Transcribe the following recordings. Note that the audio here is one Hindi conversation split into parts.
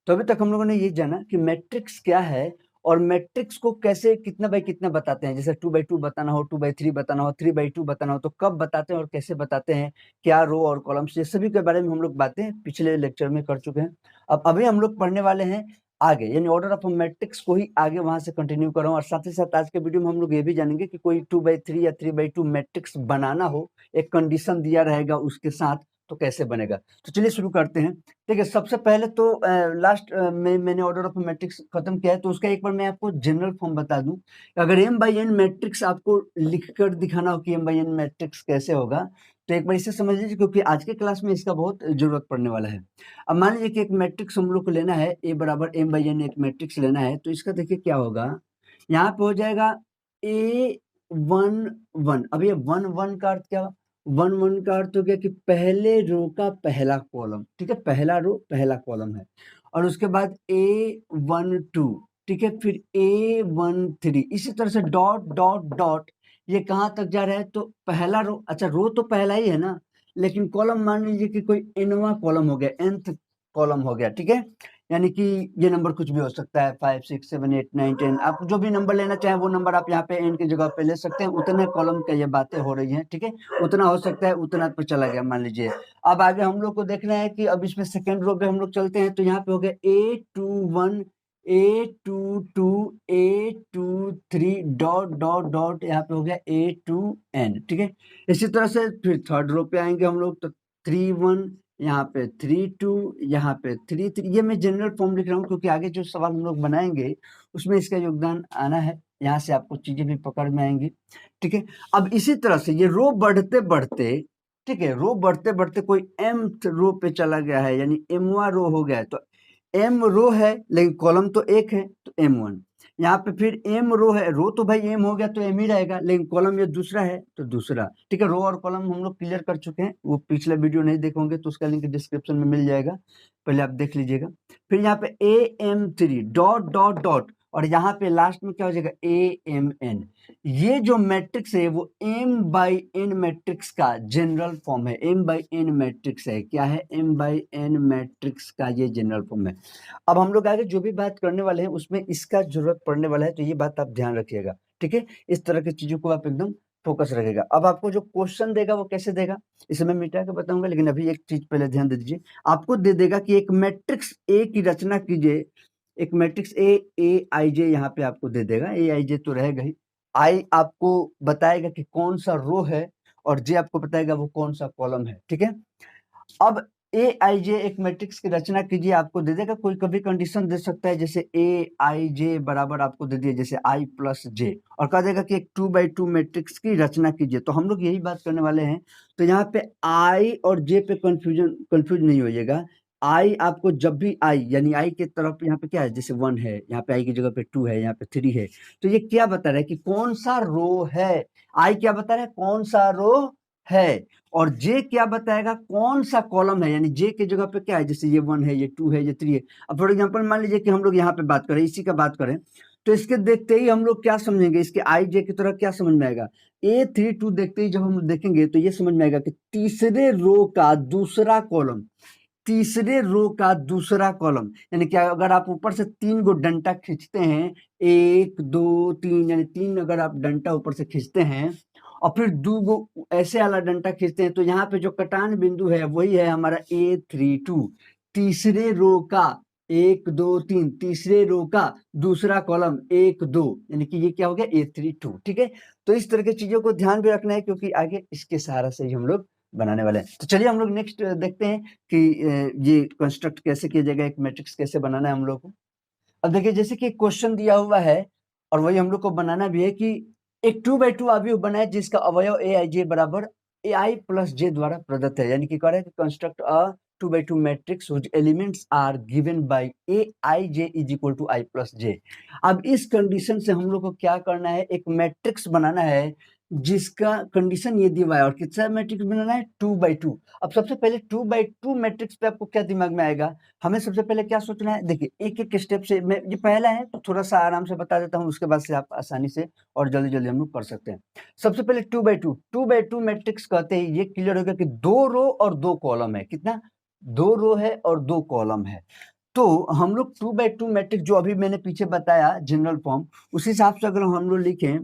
तो अभी तक हम लोगों ने ये जाना कि मैट्रिक्स क्या है और मैट्रिक्स को कैसे कितना बाई कितना बताते हैं। जैसे 2/2 बताना हो, 2/3 बताना हो, 3/2 बताना हो, तो कब बताते हैं और कैसे बताते हैं, क्या रो और कॉलम्स, ये सभी के बारे में हम लोग बातें पिछले लेक्चर में कर चुके हैं। अब अभी हम लोग पढ़ने वाले हैं आगे, यानी ऑर्डर ऑफ मैट्रिक्स को ही आगे वहां से कंटिन्यू कर रहा हूँ। और साथ ही साथ आज के वीडियो में हम लोग ये भी जानेंगे कि कोई 2/3 या 3/2 मैट्रिक्स बनाना हो, एक कंडीशन दिया रहेगा उसके साथ, तो कैसे बनेगा। तो चलिए शुरू करते हैं। ठीक है, सबसे पहले तो लास्ट में मैंने ऑर्डर ऑफ मैट्रिक्स खत्म किया है, तो उसका एक बार मैं आपको जनरल फॉर्म बता दूं। अगर m बाई n मैट्रिक्स आपको लिखकर दिखाना हो कि m बाई n मैट्रिक्स कैसे होगा, तो एक बार इसे समझ लीजिए, क्योंकि आज के क्लास में इसका बहुत जरूरत पड़ने वाला है। अब मान लीजिए कि एक मैट्रिक्स हम लोग को लेना है, a बराबर m बाई n एक मैट्रिक्स लेना है, तो इसका देखिए क्या होगा। यहाँ पे हो जाएगा A1 1। अब ये 1 1 का अर्थ क्या हुआ? 1 1 का अर्थ हो गया कि पहले रो का पहला कॉलम। ठीक है, पहला रो पहला कॉलम है। और उसके बाद A12, ठीक है, फिर A13, इसी तरह से डॉट डॉट डॉट, ये कहाँ तक जा रहा है? तो पहला रो, अच्छा रो तो पहला ही है ना, लेकिन कॉलम मान लीजिए कि कोई nवां कॉलम हो गया, nth कॉलम हो गया। ठीक है, यानी कि ये नंबर कुछ भी हो सकता है, 5 6 7 8 9 10, आप जो भी नंबर लेना चाहें वो नंबर आप यहाँ पे n की जगह पे ले सकते हैं। उतने कॉलम का ये बातें हो रही हैं। ठीक है, उतना हो सकता है, उतना पे चला गया मान लीजिए। अब आगे हम लोग को देखना है कि अब इसमें सेकेंड रो पे हम लोग चलते हैं, तो यहाँ पे हो गया A21 A22 A23 dot dot dot, यहाँ पे हो गया A2n। ठीक है, इसी तरह से फिर थर्ड रो पे आएंगे हम लोग, तो 3 1, यहाँ पे 3 2, यहाँ पे 3 3। ये मैं जनरल फॉर्म लिख रहा हूँ क्योंकि आगे जो सवाल हम लोग बनाएंगे उसमें इसका योगदान आना है, यहाँ से आपको चीजें भी पकड़ में आएंगी। ठीक है, अब इसी तरह से ये रो बढ़ते बढ़ते, ठीक है, रो बढ़ते बढ़ते कोई mth रो पे चला गया है, यानी mवां रो हो गया है। तो m रो है लेकिन कॉलम तो एक है, तो m1। यहाँ पे फिर m रो है, रो तो भाई m हो गया तो m ही रहेगा, लेकिन कॉलम ये दूसरा है तो दूसरा। ठीक है, रो और कॉलम हम लोग क्लियर कर चुके हैं, वो पिछला वीडियो नहीं देखोगे तो उसका लिंक डिस्क्रिप्शन में मिल जाएगा, पहले आप देख लीजिएगा। फिर यहाँ पे AM3 डॉट डॉट डॉट, और यहाँ पे लास्ट में क्या हो जाएगा AMN। ये जो मैट्रिक्स है वो m बाई n मैट्रिक्स का जनरल फॉर्म है। m बाई n मैट्रिक्स है, क्या है? m बाई n मैट्रिक्स का ये जनरल फॉर्म है। अब हम लोग आगे जो भी बात करने वाले हैं उसमें इसका जरूरत पड़ने वाला है, तो ये बात आप ध्यान रखिएगा। ठीक है, इस तरह की चीजों को आप एकदम फोकस रखेगा। अब आपको जो क्वेश्चन देगा वो कैसे देगा, इसे मैं मिटा के बताऊंगा, लेकिन अभी एक चीज पहले ध्यान दे दीजिए। आपको दे देगा कि एक मैट्रिक्स ए की रचना कीजिए, एक मैट्रिक्स ए आई जे यहाँ पे आपको दे देगा, ए आई जे तो रहेगा ही, आई आपको बताएगा कि कौन सा रो है और जे आपको बताएगा वो कौन सा कॉलम है। ठीक है, अब ए आई जे एक मैट्रिक्स की रचना कीजिए, आपको दे देगा, कोई कभी कंडीशन दे सकता है, जैसे ए आई जे बराबर आपको दे दिया जैसे आई प्लस जे, और कह देगा कि एक 2/2 मैट्रिक्स की रचना कीजिए। तो हम लोग यही बात करने वाले हैं। तो यहाँ पे आई और जे पे कंफ्यूज नहीं होइएगा। आई आपको जब भी आई, यानी आई की तरफ यहाँ पे क्या है, जैसे 1 है, यहाँ पे आई की जगह पे 2 है, यहाँ पे 3 है, तो ये क्या बता रहा है कि कौन सा रो है। आई क्या बता रहा है, कौन सा रो है, और जे क्या बताएगा, कौन सा कॉलम है, यानी जे की जगह पे क्या है, जैसे ये 1 है, ये 2 है, ये 3 है। अब फॉर एग्जांपल मान लीजिए कि हम लोग यहाँ पे बात करें, इसी का बात करें, तो इसके देखते ही हम लोग क्या समझेंगे, इसके आई जे की तरह क्या समझ में आएगा, A32 देखते ही जब हम देखेंगे तो ये समझ में आएगा कि तीसरे रो का दूसरा कॉलम, तीसरे रो का दूसरा कॉलम, यानी कि अगर आप ऊपर से 3 गो डंटा खींचते हैं, 1 2 3, यानी 3 अगर आप डंटा ऊपर से खींचते हैं और फिर 2 गो ऐसे वाला डंटा खींचते हैं, तो यहाँ पे जो कटान बिंदु है वही है हमारा A32, तीसरे रो का 1 2 3, तीसरे रो का दूसरा कॉलम 1 2, यानी कि ये क्या हो गया A32। ठीक है, तो इस तरह की चीजों को ध्यान भी रखना है, क्योंकि आगे इसके सहारा से ही हम लोग बनाने वाले हैं। तो चलिए हम लोग नेक्स्ट देखते हैं कि ये कंस्ट्रक्ट कैसे किया जाएगा, एक मैट्रिक्स कैसे बनाना है हम लोग को। अब देखिए, जैसे कि क्वेश्चन दिया हुआ है और वही हम लोग को बनाना भी है कि एक 2/2 अवयव बनाए जिसका अवयव ए आई जे बराबर ए आई प्लस जे द्वारा प्रदत्त है, यानी कि कह रहा है कि construct a 2/2 matrix whose elements are given by a I j is equal to I plus j। अब इस कंडीशन से हम लोग को क्या करना है, एक मैट्रिक्स बनाना है जिसका कंडीशन ये दिया हुआ है, और कितना मैट्रिक्स बनाना है, 2/2। अब सबसे पहले 2/2 मैट्रिक्स पे आपको क्या दिमाग में आएगा, हमें सबसे पहले क्या सोचना है। देखिए एक एक स्टेप से, मैं ये पहला है तो थोड़ा सा आराम से बता देता हूँ, उसके बाद से आप आसानी से और जल्दी जल्दी हम लोग कर सकते हैं। सबसे पहले 2/2 मैट्रिक्स कहते हैं, ये क्लियर हो गया कि 2 रो और 2 कॉलम है। कितना, 2 रो है और 2 कॉलम है। तो हम लोग 2/2 मैट्रिक्स जो अभी मैंने पीछे बताया जनरल फॉर्म, उस हिसाब से अगर हम लोग लिखें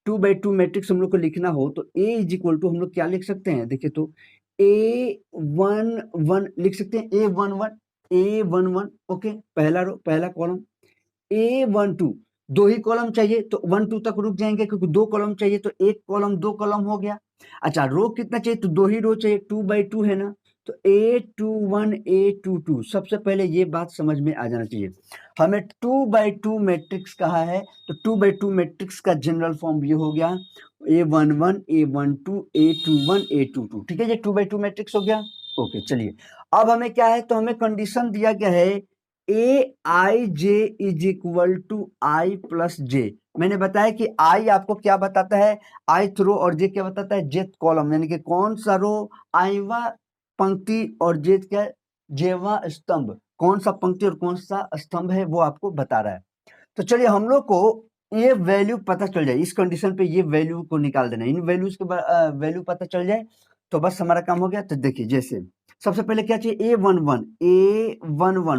2/2 मैट्रिक्स हम लोग को लिखना हो तो A इज इक्वल टू हम लोग क्या लिख सकते हैं, देखिए तो A11 लिख सकते हैं, A11 ओके, पहला रो पहला कॉलम, A12 दो ही कॉलम चाहिए तो 1 2 तक रुक जाएंगे क्योंकि दो कॉलम चाहिए तो एक कॉलम दो कॉलम हो गया। अच्छा रो कितना चाहिए तो दो ही रो चाहिए, 2/2 है ना, तो A21 A22 सबसे पहले ये बात समझ में आ जाना चाहिए। हमें 2/2 मैट्रिक्स कहा है तो 2/2 मैट्रिक्स का जनरल फॉर्म ये हो गया A11 A12 A21 A22, ठीक है, ये 2/2 मैट्रिक्स हो गया। ओके चलिए, अब हमें क्या है तो हमें कंडीशन दिया गया है Aij is equal to I plus J. मैंने बताया कि आई आपको क्या बताता है, ith रो, और जे क्या बताता है, जेथ कॉलम, यानी कि कौन सा रो आईवा पंक्ति और जेथ क्या जेवा स्तंभ, कौन सा पंक्ति और कौन सा स्तंभ है वो आपको बता रहा है। तो चलिए हम लोग को ये वैल्यू पता चल जाए, इस कंडीशन पे ये वैल्यू को निकाल देना, इन वैल्यूज के वैल्यू पता चल जाए तो बस हमारा काम हो गया। तो देखिए जैसे सबसे पहले क्या चाहिए, A11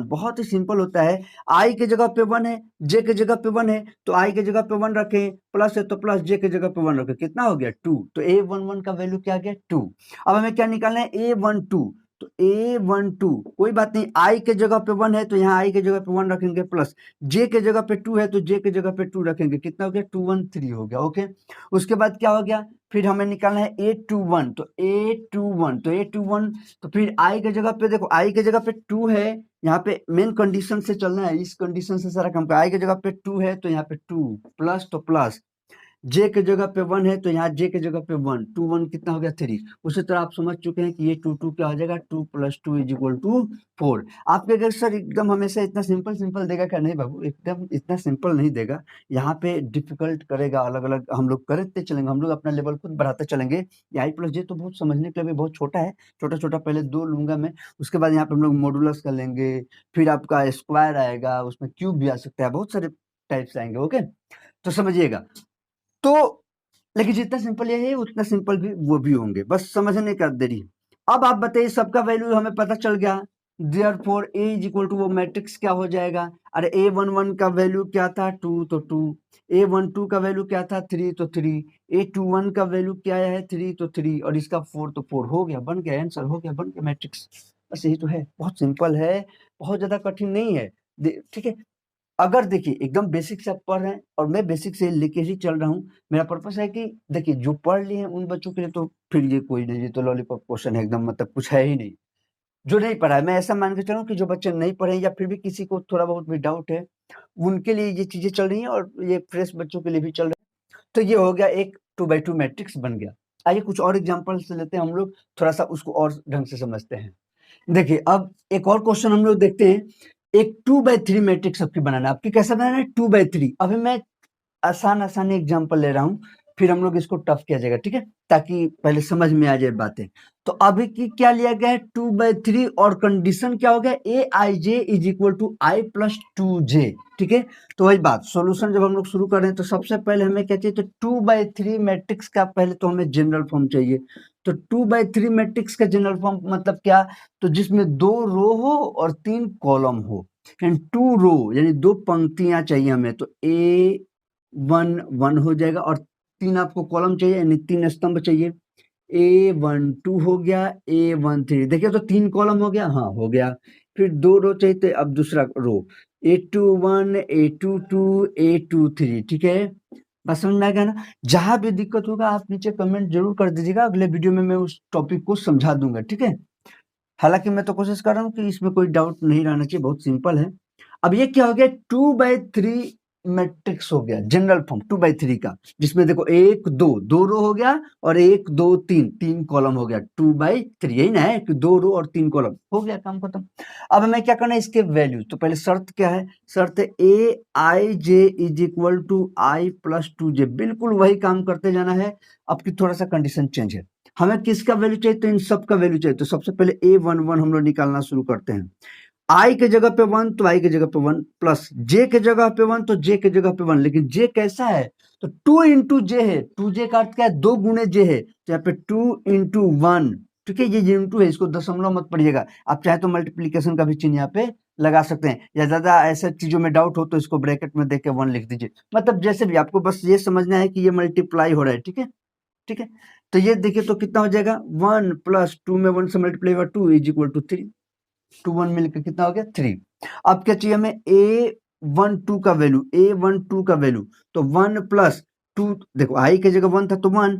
बहुत ही सिंपल होता है, आई के जगह पे 1 है, जे के जगह पे 1 है तो आई के जगह पे 1 रखें, प्लस है तो प्लस, जे के जगह पे 1 रखें, कितना हो गया 2, तो A11 का वैल्यू क्या आ गया 2। अब हमें क्या निकालना है A12, तो A12 कोई बात नहीं, आई के जगह पे 1 है तो यहाँ आई के जगह पे 1 रखेंगे, प्लस जे के जगह पे 2 है तो जे के जगह पे 2 रखेंगे, कितना हो गया 213 हो गया। ओके, उसके बाद क्या हो गया, फिर हमें निकालना है A21, तो A21 तो फिर आई के जगह पे देखो, आई के जगह पे 2 है, यहाँ पे मेन कंडीशन से चलना है, इस कंडीशन से सारा काम कर, आई के जगह पे 2 है तो यहाँ पे 2 प्लस तो प्लस, जे के जगह पे 1 है तो यहाँ जे के जगह पे 1, 2 1 कितना हो गया 3। उसी तरह आप समझ चुके हैं कि ये 2 2 क्या हो जाएगा, 2 + 2 इज इक्वल टू 4। आप कहेंगे सर एकदम हमेशा इतना सिंपल सिंपल देगा क्या, नहीं बाबू एकदम इतना सिंपल नहीं देगा, यहाँ पे डिफिकल्ट करेगा, अलग अलग हम लोग करते चलेंगे, हम लोग अपना लेवल खुद बढ़ाते चलेंगे। ये आई प्लस जे तो बहुत समझने के लिए भी बहुत छोटा है, छोटा छोटा पहले दो लूंगा मैं, उसके बाद यहाँ पे हम लोग मॉडुलस कर लेंगे, फिर आपका स्क्वायर आएगा, उसमें क्यूब भी आ सकता है, बहुत सारे टाइप्स आएंगे। ओके तो समझिएगा, तो लेकिन जितना सिंपल ये है उतना सिंपल भी वो भी होंगे, बस समझने का देरी है। अब आप बताइए, सबका वैल्यू हमें पता चल गया, therefore A is equal to वो मैट्रिक्स क्या हो जाएगा, अरे A11 का वैल्यू क्या था 2 तो 2, A12 का वैल्यू क्या था 3 तो 3, A21 का वैल्यू क्या है 3 तो 3, और इसका 4 तो 4 हो गया, बन गया आंसर, हो गया, बन गया मैट्रिक्स। बस यही तो है, बहुत सिंपल है, बहुत ज्यादा कठिन नहीं है। ठीक है, अगर देखिए एकदम बेसिक से आप पढ़ रहे हैं और मैं बेसिक से लेके ही चल रहा हूँ, मेरा पर्पस है कि देखिए जो पढ़ लिए हैं उन बच्चों के लिए तो फिर ये कोई नहीं, ये तो लॉलीपॉप क्वेश्चन है एकदम, मतलब कुछ है ही नहीं। जो नहीं पढ़ा है, मैं ऐसा मान के चलूँ कि जो बच्चे नहीं पढ़े या फिर भी किसी को थोड़ा बहुत भी डाउट है, उनके लिए ये चीजें चल रही हैं और ये फ्रेश बच्चों के लिए भी चल रहा है। तो ये हो गया एक 2/2 मैट्रिक्स बन गया। आइए कुछ और एग्जाम्पल से लेते हैं हम लोग, थोड़ा सा उसको और ढंग से समझते हैं। देखिए अब एक और क्वेश्चन हम लोग देखते हैं, एक 2/3 मैट्रिक्स आपकी बनाना है, आपकी कैसा बनाना है 2/3। अभी मैं आसान एग्जांपल ले रहा हूँ, फिर हम लोग इसको टफ किया जाएगा, ठीक है, ताकि पहले समझ में आ जाए बातें। तो अभी की क्या लिया गया है 2/3 और कंडीशन क्या हो गया Aij is equal to I plus 2j, ठीक है। तो वही बात, सॉल्यूशन जब हम लोग शुरू कर रहे हैं तो सबसे पहले हमें क्या चाहिए, तो 2/3 मैट्रिक्स का पहले तो हमें जनरल फॉर्म चाहिए। तो 2/3 मैट्रिक्स का जनरल फॉर्म मतलब क्या, तो जिसमें 2 रो हो और 3 कॉलम हो, यानी 2 रो यानी 2 पंक्तियां चाहिए हमें, तो A11 हो जाएगा, और 3 आपको कॉलम चाहिए यानी 3 स्तंभ चाहिए, A12 हो गया, A13 देखिए तो 3 कॉलम हो गया, हाँ हो गया, फिर 2 रो चाहिए, तो अब दूसरा रो A21 A22 A23, ठीक है, बस समझ में आ गया ना। जहां भी दिक्कत होगा आप नीचे कमेंट जरूर कर दीजिएगा, अगले वीडियो में मैं उस टॉपिक को समझा दूंगा, ठीक है। हालांकि मैं तो कोशिश कर रहा हूँ कि इसमें कोई डाउट नहीं रहना चाहिए, बहुत सिंपल है। अब ये क्या हो गया 2/3 मैट्रिक्स हो गया जनरल फॉर्म 2/3 का, जिसमें देखो 1 2 2 रो हो गया और 1 2 3 3 कॉलम हो गया, 2/3 यही ना है कि 2 रो और 3 कॉलम, हो गया काम खत्म। अब हमें क्या करना है इसके वैल्यू, तो पहले शर्त क्या है, शर्त है Aij is equal to I plus 2j, बिल्कुल वही काम करते जाना है। अब की थोड़ा सा कंडीशन चेंज है, हमें किसका वैल्यू चाहिए, तो इन सब का वैल्यू चाहिए। तो सबसे पहले A11 हम लोग निकालना शुरू करते हैं, आई के जगह पे 1 तो आई के जगह पे 1, प्लस जे के जगह पे 1 तो जे के जगह पे 1, लेकिन जे कैसा है, तो 2 इंटू जे है, 2j का अर्थ क्या है 2 गुणे जे है, तो यहाँ पे 2 इंटू 1, ठीक है, ये इंटू है, इसको दशमलव मत पढ़िएगा, आप चाहे तो मल्टीप्लीकेशन का भी चिन्ह यहाँ पे लगा सकते हैं, या ज़्यादा ऐसे चीज़ों में डाउट हो तो इसको ब्रैकेट में देके 1 लिख दीजिए। मतलब जैसे भी आपको बस ये समझना है कि ये मल्टीप्लाई हो रहा है, ठीक है? ठीक है? तो ये देखिए तो कितना हो जाएगा 1 प्लस 2 में 1 से मल्टीप्लाई हुआ 2 इज इक्वल टू 3, 2 1 मिलकर कितना हो गया 3। अब क्या चाहिए हमें A12 का वैल्यू, A12 का वैल्यू, तो 1 प्लस 2, देखो i की जगह 1 था तो 1,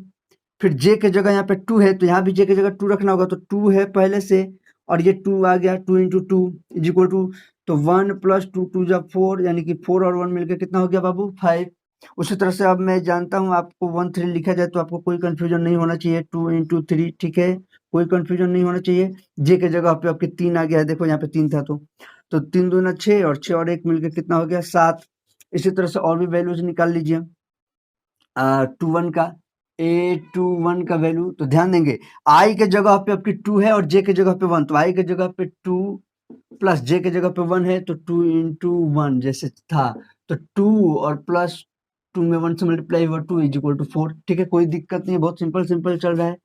फिर j की जगह यहाँ पे 2 है तो यहाँ भी j की जगह 2 रखना होगा, तो 2 है पहले से और ये 2 आ गया, 2 इंटू 2 इज इक्वल टू, तो 1 प्लस 2 2 जा 4, यानी कि 4 और 1 मिलकर कितना हो गया बाबू 5। उसी तरह से अब मैं जानता हूँ आपको 1 3 लिखा जाए तो आपको कोई कंफ्यूजन नहीं होना चाहिए, 2 इंटू 3, ठीक है, कोई कंफ्यूजन नहीं होना चाहिए। जे के जगह पे आपके 3 आ गया है, देखो यहाँ पे 3 था तो 3 दूना 6 और 6 और 1 मिलकर कितना हो गया 7। इसी तरह से और भी वैल्यूज निकाल लीजिए 2 1 का, A21 का वैल्यू, तो ध्यान देंगे i के जगह पे आपकी 2 है और j के जगह पे 1, तो i के जगह पे 2 प्लस j के जगह पे 1 है, तो 2 इंटू 1 जैसे था, तो 2 और प्लस 2 में 1 से मल्टीप्लाई हुआ 2 इज इक्वल टू 4, ठीक है, कोई दिक्कत नहीं है, बहुत सिंपल सिंपल चल रहा है।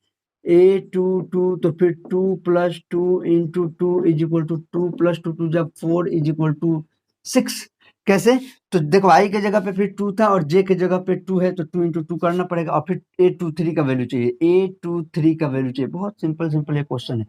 A22 तो फिर 2 plus 2 into 2 is equal to 2 plus 2 2 जब 4 इज इक्वल टू 6। कैसे? तो देखो i के जगह पे फिर 2 था और j के जगह पे 2 है, तो 2 इंटू 2 करना पड़ेगा और फिर A23 का वैल्यू चाहिए, A23 का वैल्यू चाहिए, बहुत सिंपल सिंपल ये क्वेश्चन है।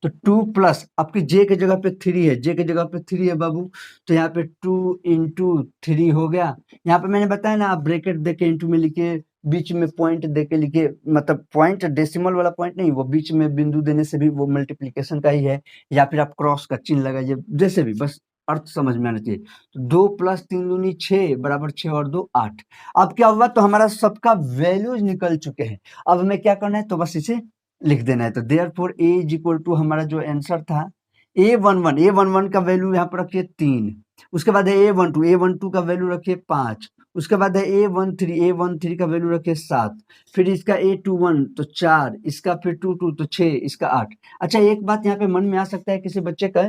तो 2 प्लस आपकी j के जगह पे 3 है, j के जगह पे 3 है बाबू, तो यहाँ पे 2 इंटू 3 हो गया। यहाँ पे मैंने बताया ना, आप ब्रैकेट देके इंटू में लिखिए, बीच में पॉइंट देके लिखिए, मतलब पॉइंट डेसिमल वाला पॉइंट नहीं, वो बीच में बिंदु देने से भी वो मल्टीप्लीकेशन का ही है, या फिर आप क्रॉस का चिन्ह लगाइए, जैसे भी, बस अर्थ समझ में आना चाहिए। तो 2 प्लस 3 दूनी 6 बराबर 6 और 2 8। अब क्या हुआ, तो हमारा सबका वैल्यूज निकल चुके हैं। अब हमें क्या करना है, तो बस इसे लिख देना है। तो therefore a is equal to हमारा जो आंसर था A11 का वैल्यू यहाँ पर रखिए 3, उसके बाद है A12 का वैल्यू रखिए 5, उसके बाद है A13 का वैल्यू रखिए 7, फिर इसका A21 तो 4, इसका फिर 22 तो 6, इसका 8। अच्छा, एक बात यहाँ पे मन में आ सकता है किसी बच्चे का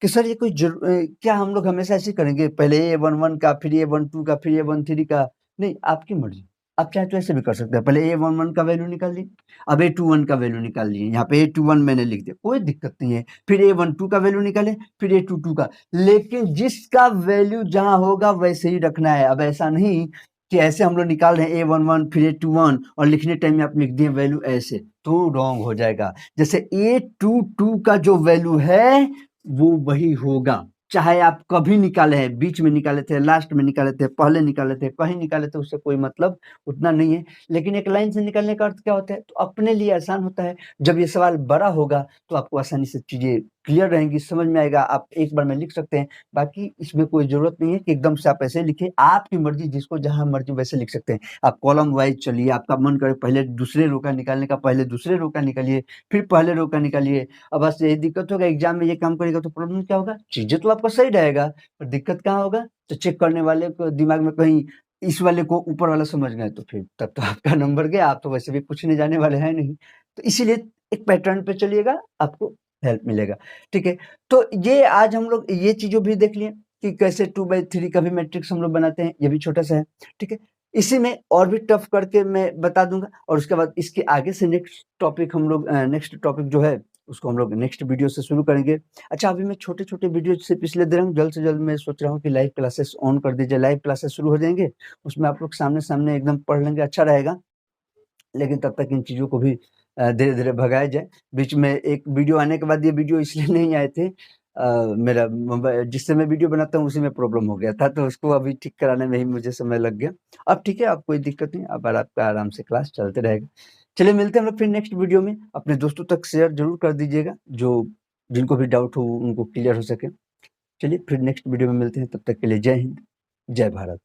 कि सर ये कोई क्या हम लोग हमेशा ऐसे करेंगे, पहले A11 का, फिर A12 का, फिर A13 का? नहीं, आपकी मर्जी, आप चाहे तो ऐसे भी कर सकते हैं, पहले A11 का वैल्यू निकाल ली, अब A21 का वैल्यू निकाल लिए, यहाँ पे A21 मैंने लिख दिया, कोई दिक्कत नहीं है, फिर A12 का वैल्यू निकाले, फिर A22 का, लेकिन जिसका वैल्यू जहां होगा वैसे ही रखना है। अब ऐसा नहीं कि ऐसे हम लोग निकाल रहे हैं A11 फिर A21 और लिखने टाइम में आप लिख दिए वैल्यू ऐसे, तो रॉन्ग हो जाएगा। जैसे A22 का जो वैल्यू है वो वही होगा, चाहे आप कभी निकाले हैं, बीच में निकाले थे, लास्ट में निकाले थे, पहले निकाले थे, कहीं निकाले थे, उससे कोई मतलब उतना नहीं है। लेकिन एक लाइन से निकालने का अर्थ क्या होता है, तो अपने लिए आसान होता है। जब ये सवाल बड़ा होगा तो आपको आसानी से चीजें क्लियर रहेंगी, समझ में आएगा, आप एक बार में लिख सकते हैं। बाकी इसमें कोई जरूरत नहीं है कि एकदम से आप ऐसे लिखें, आपकी मर्जी, जिसको जहां मर्जी वैसे लिख सकते हैं। आप कॉलम वाइज चलिए, आपका मन करे पहले दूसरे रो का निकालने का, पहले दूसरे रो का निकालिए, फिर पहले रो का निकालिए। अब बस यही दिक्कत होगा, एग्जाम में ये काम करेगा तो प्रॉब्लम क्या होगा, चीजें तो आपका सही रहेगा, पर दिक्कत कहाँ होगा, तो चेक करने वाले को दिमाग में कहीं इस वाले को ऊपर वाला समझ गए, तो फिर तब तो आपका नंबर गया, आप तो वैसे भी पूछने जाने वाले हैं नहीं। तो इसीलिए एक पैटर्न पे चलिएगा, आपको हेल्प मिलेगा, ठीक है। तो ये आज हम लोग ये चीजों भी देख लिए कि कैसे 2/3 का भी मैट्रिक्स हम लोग बनाते हैं, ये भी छोटा सा है, ठीक है। इसी में और भी टफ करके मैं बता दूंगा, और उसके बाद इसके आगे से नेक्स्ट टॉपिक जो है उसको हम लोग नेक्स्ट वीडियो से शुरू करेंगे। अच्छा, अभी मैं छोटे छोटे वीडियो सिर्फ इसलिए दे रहा हूँ, जल्द से जल्द मैं सोच रहा हूँ कि लाइव क्लासेस ऑन कर दीजिए, लाइव क्लासेस शुरू हो जाएंगे, उसमें आप लोग सामने सामने एकदम पढ़ लेंगे, अच्छा रहेगा। लेकिन तब तक इन चीज़ों को भी धीरे धीरे भगाया जाए। बीच में एक वीडियो आने के बाद ये वीडियो इसलिए नहीं आए थे, मेरा मोबाइल जिससे मैं वीडियो बनाता हूँ उसी में प्रॉब्लम हो गया था, तो उसको अभी ठीक कराने में ही मुझे समय लग गया। अब ठीक है, अब कोई दिक्कत नहीं, अब आपका आराम से क्लास चलते रहेगा। चलिए मिलते हैं हम लोग फिर नेक्स्ट वीडियो में। अपने दोस्तों तक शेयर जरूर कर दीजिएगा, जो जिनको भी डाउट हो उनको क्लियर हो सके। चलिए फिर नेक्स्ट वीडियो में मिलते हैं, तब तक के लिए जय हिंद, जय भारत।